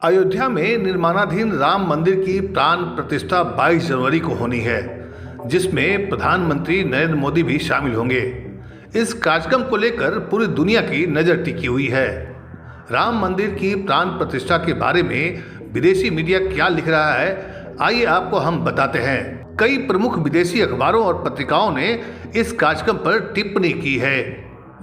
अयोध्या में निर्माणाधीन राम मंदिर की प्राण प्रतिष्ठा 22 जनवरी को होनी है, जिसमें प्रधानमंत्री नरेंद्र मोदी भी शामिल होंगे। इस कार्यक्रम को लेकर पूरी दुनिया की नज़र टिकी हुई है। राम मंदिर की प्राण प्रतिष्ठा के बारे में विदेशी मीडिया क्या लिख रहा है, आइए आपको हम बताते हैं। कई प्रमुख विदेशी अखबारों और पत्रिकाओं ने इस कार्यक्रम पर टिप्पणी की है।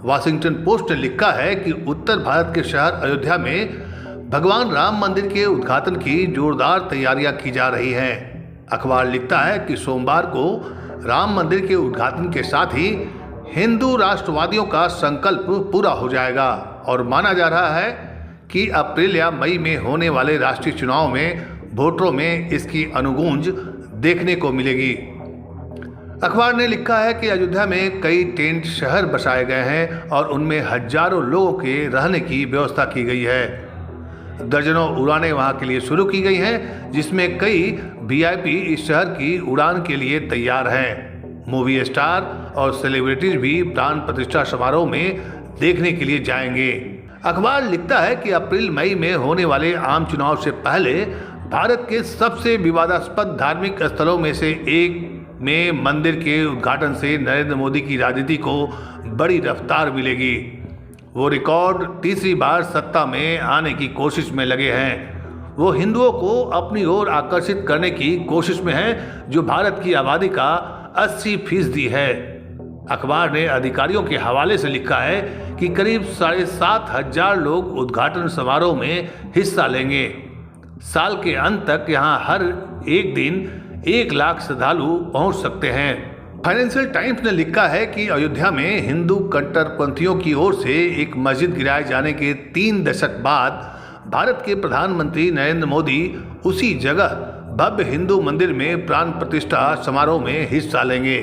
वाशिंगटन पोस्ट ने लिखा है कि उत्तर भारत के शहर अयोध्या में भगवान राम मंदिर के उद्घाटन की जोरदार तैयारियां की जा रही हैं। अखबार लिखता है कि सोमवार को राम मंदिर के उद्घाटन के साथ ही हिंदू राष्ट्रवादियों का संकल्प पूरा हो जाएगा और माना जा रहा है कि अप्रैल या मई में होने वाले राष्ट्रीय चुनाव में वोटरों में इसकी अनुगूंज देखने को मिलेगी। अखबार ने लिखा है कि अयोध्या में कई टेंट शहर बसाए गए हैं और उनमें हजारों लोगों के रहने की व्यवस्था की गई है। दर्जनों उड़ानें वहां के लिए शुरू की गई हैं, जिसमें कई वीआईपी इस शहर की उड़ान के लिए तैयार हैं। मूवी स्टार और सेलिब्रिटीज भी प्राण प्रतिष्ठा समारोह में देखने के लिए जाएंगे। अखबार लिखता है कि अप्रैल मई में होने वाले आम चुनाव से पहले भारत के सबसे विवादास्पद धार्मिक स्थलों में से एक में मंदिर के उद्घाटन से नरेंद्र मोदी की राजनीति को बड़ी रफ्तार मिलेगी। वो रिकॉर्ड तीसरी बार सत्ता में आने की कोशिश में लगे हैं। वो हिंदुओं को अपनी ओर आकर्षित करने की कोशिश में हैं, जो भारत की आबादी का 80% है। अखबार ने अधिकारियों के हवाले से लिखा है कि करीब 7,500 लोग उद्घाटन समारोह में हिस्सा लेंगे। साल के अंत तक यहाँ हर एक दिन 1 लाख श्रद्धालु पहुँच सकते हैं। फाइनेंशियल टाइम्स ने लिखा है कि अयोध्या में हिंदू कट्टरपंथियों की ओर से एक मस्जिद गिराए जाने के 3 दशक बाद भारत के प्रधानमंत्री नरेंद्र मोदी उसी जगह भव्य हिंदू मंदिर में प्राण प्रतिष्ठा समारोह में हिस्सा लेंगे।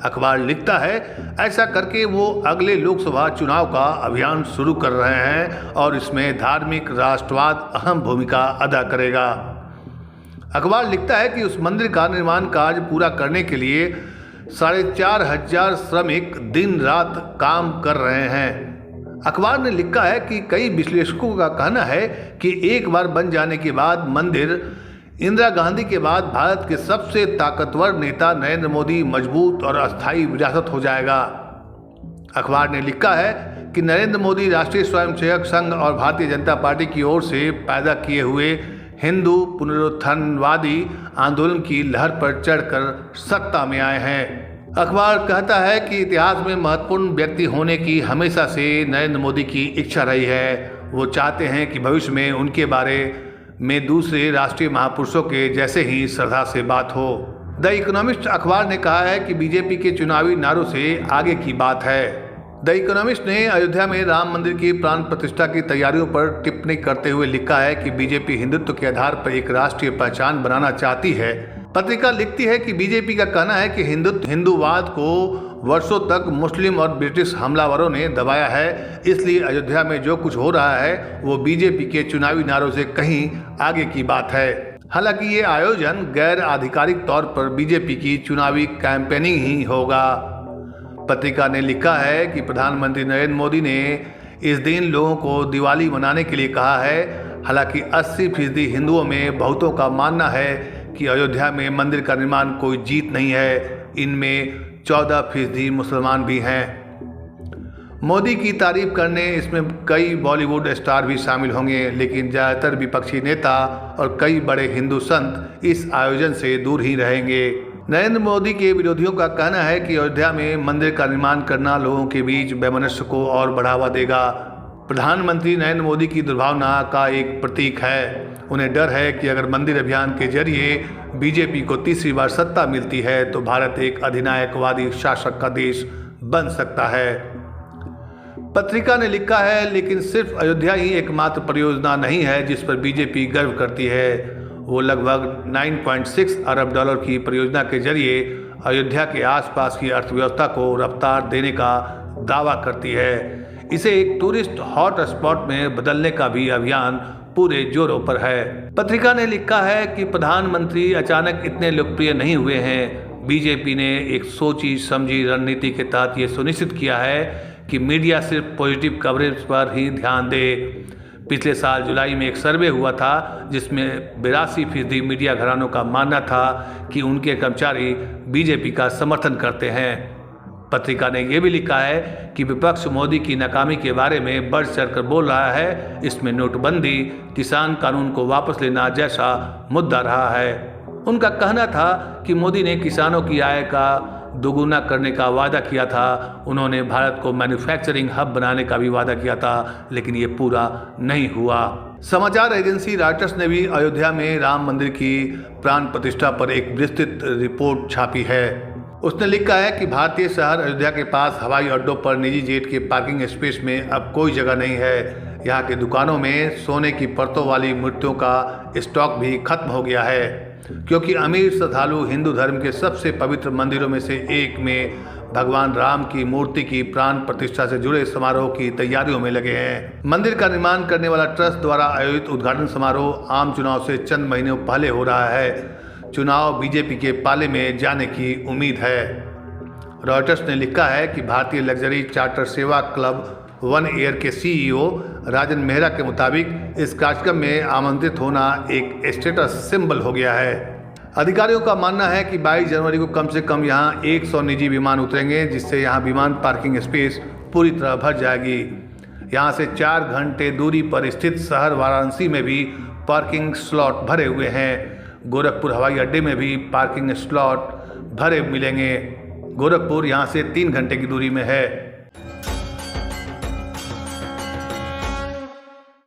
अखबार लिखता है, ऐसा करके वो अगले लोकसभा चुनाव का अभियान शुरू कर रहे हैं और इसमें धार्मिक राष्ट्रवाद अहम भूमिका अदा करेगा। अखबार लिखता है कि उस मंदिर का निर्माण कार्य पूरा करने के लिए 4,500 श्रमिक दिन रात काम कर रहे हैं। अखबार ने लिखा है कि कई विश्लेषकों का कहना है कि एक बार बन जाने के बाद मंदिर इंदिरा गांधी के बाद भारत के सबसे ताकतवर नेता नरेंद्र मोदी मजबूत और अस्थायी विरासत हो जाएगा। अखबार ने लिखा है कि नरेंद्र मोदी राष्ट्रीय स्वयंसेवक संघ और भारतीय जनता पार्टी की ओर से पैदा किए हुए हिंदू पुनरुत्थानवादी आंदोलन की लहर पर चढ़कर सत्ता में आए हैं। अखबार कहता है कि इतिहास में महत्वपूर्ण व्यक्ति होने की हमेशा से नरेंद्र मोदी की इच्छा रही है। वो चाहते हैं कि भविष्य में उनके बारे में दूसरे राष्ट्रीय महापुरुषों के जैसे ही श्रद्धा से बात हो। द इकोनॉमिस्ट अखबार ने कहा है कि बीजेपी के चुनावी नारों से आगे की बात है। द इकोनॉमिस्ट ने अयोध्या में राम मंदिर की प्राण प्रतिष्ठा की तैयारियों पर टिप्पणी करते हुए लिखा है कि बीजेपी हिंदुत्व के आधार पर एक राष्ट्रीय पहचान बनाना चाहती है। पत्रिका लिखती है कि बीजेपी का कहना है कि हिंदूवाद को वर्षों तक मुस्लिम और ब्रिटिश हमलावरों ने दबाया है, इसलिए अयोध्या में जो कुछ हो रहा है वो बीजेपी के चुनावी नारों से कहीं आगे की बात है। हालांकि ये आयोजन गैर आधिकारिक तौर पर बीजेपी की चुनावी कैंपेनिंग ही होगा। पत्रिका ने लिखा है कि प्रधानमंत्री नरेंद्र मोदी ने इस दिन लोगों को दिवाली मनाने के लिए कहा है। हालांकि 80% हिंदुओं में बहुतों का मानना है कि अयोध्या में मंदिर का निर्माण कोई जीत नहीं है। इनमें 14% मुसलमान भी हैं। मोदी की तारीफ करने इसमें कई बॉलीवुड स्टार भी शामिल होंगे, लेकिन ज़्यादातर विपक्षी नेता और कई बड़े हिंदू संत इस आयोजन से दूर ही रहेंगे। नरेंद्र मोदी के विरोधियों का कहना है कि अयोध्या में मंदिर का निर्माण करना लोगों के बीच वैमनस्य को और बढ़ावा देगा। प्रधानमंत्री नरेंद्र मोदी की दुर्भावना का एक प्रतीक है। उन्हें डर है कि अगर मंदिर अभियान के जरिए बीजेपी को तीसरी बार सत्ता मिलती है तो भारत एक अधिनायकवादी शासक का देश बन सकता है। पत्रिका ने लिखा है, लेकिन सिर्फ अयोध्या ही एकमात्र परियोजना नहीं है जिस पर बीजेपी गर्व करती है। वो लगभग 9.6 अरब डॉलर की परियोजना के जरिए अयोध्या के आसपास की अर्थव्यवस्था को रफ्तार देने का दावा करती है। इसे एक टूरिस्ट हॉट स्पॉट में बदलने का भी अभियान पूरे जोरों पर है। पत्रिका ने लिखा है कि प्रधानमंत्री अचानक इतने लोकप्रिय नहीं हुए हैं। बीजेपी ने एक सोची समझी रणनीति के तहत ये सुनिश्चित किया है कि मीडिया सिर्फ पॉजिटिव कवरेज पर ही ध्यान दे। पिछले साल जुलाई में एक सर्वे हुआ था जिसमें 82% मीडिया घरानों का मानना था कि उनके कर्मचारी बीजेपी का समर्थन करते हैं। पत्रिका ने यह भी लिखा है कि विपक्ष मोदी की नाकामी के बारे में बढ़ चढ़कर बोल रहा है। इसमें नोटबंदी, किसान कानून को वापस लेना जैसा मुद्दा रहा है। उनका कहना था कि मोदी ने किसानों की आय का दोगुना करने का वादा किया था। उन्होंने भारत को मैन्युफैक्चरिंग हब बनाने का भी वादा किया था, लेकिन ये पूरा नहीं हुआ। समाचार एजेंसी रॉयटर्स ने भी अयोध्या में राम मंदिर की प्राण प्रतिष्ठा पर एक विस्तृत रिपोर्ट छापी है। उसने लिखा है कि भारतीय शहर अयोध्या के पास हवाई अड्डों पर निजी जेट के पार्किंग स्पेस में अब कोई जगह नहीं है। यहाँ की दुकानों में सोने की परतों वाली मूर्तियों का स्टॉक भी खत्म हो गया है, क्योंकि अमीर श्रद्धालु हिंदू धर्म के सबसे पवित्र मंदिरों में से एक में भगवान राम की मूर्ति की प्राण प्रतिष्ठा से जुड़े समारोह की तैयारियों में लगे हैं। मंदिर का निर्माण करने वाला ट्रस्ट द्वारा आयोजित उद्घाटन समारोह आम चुनाव से चंद महीनों पहले हो रहा है। चुनाव बीजेपी के पाले में जाने की उम्मीद है। रॉयटर्स ने लिखा है कि भारतीय लग्जरी चार्टर सेवा क्लब वन एयर के सीईओ राजन मेहरा के मुताबिक इस कार्यक्रम में आमंत्रित होना एक स्टेटस सिंबल हो गया है। अधिकारियों का मानना है कि 22 जनवरी को कम से कम यहां 100 निजी विमान उतरेंगे, जिससे यहां विमान पार्किंग स्पेस पूरी तरह भर जाएगी। यहां से 4 घंटे दूरी पर स्थित शहर वाराणसी में भी पार्किंग स्लॉट भरे हुए हैं। गोरखपुर हवाई अड्डे में भी पार्किंग स्लॉट भरे मिलेंगे। गोरखपुर यहाँ से 3 घंटे की दूरी में है।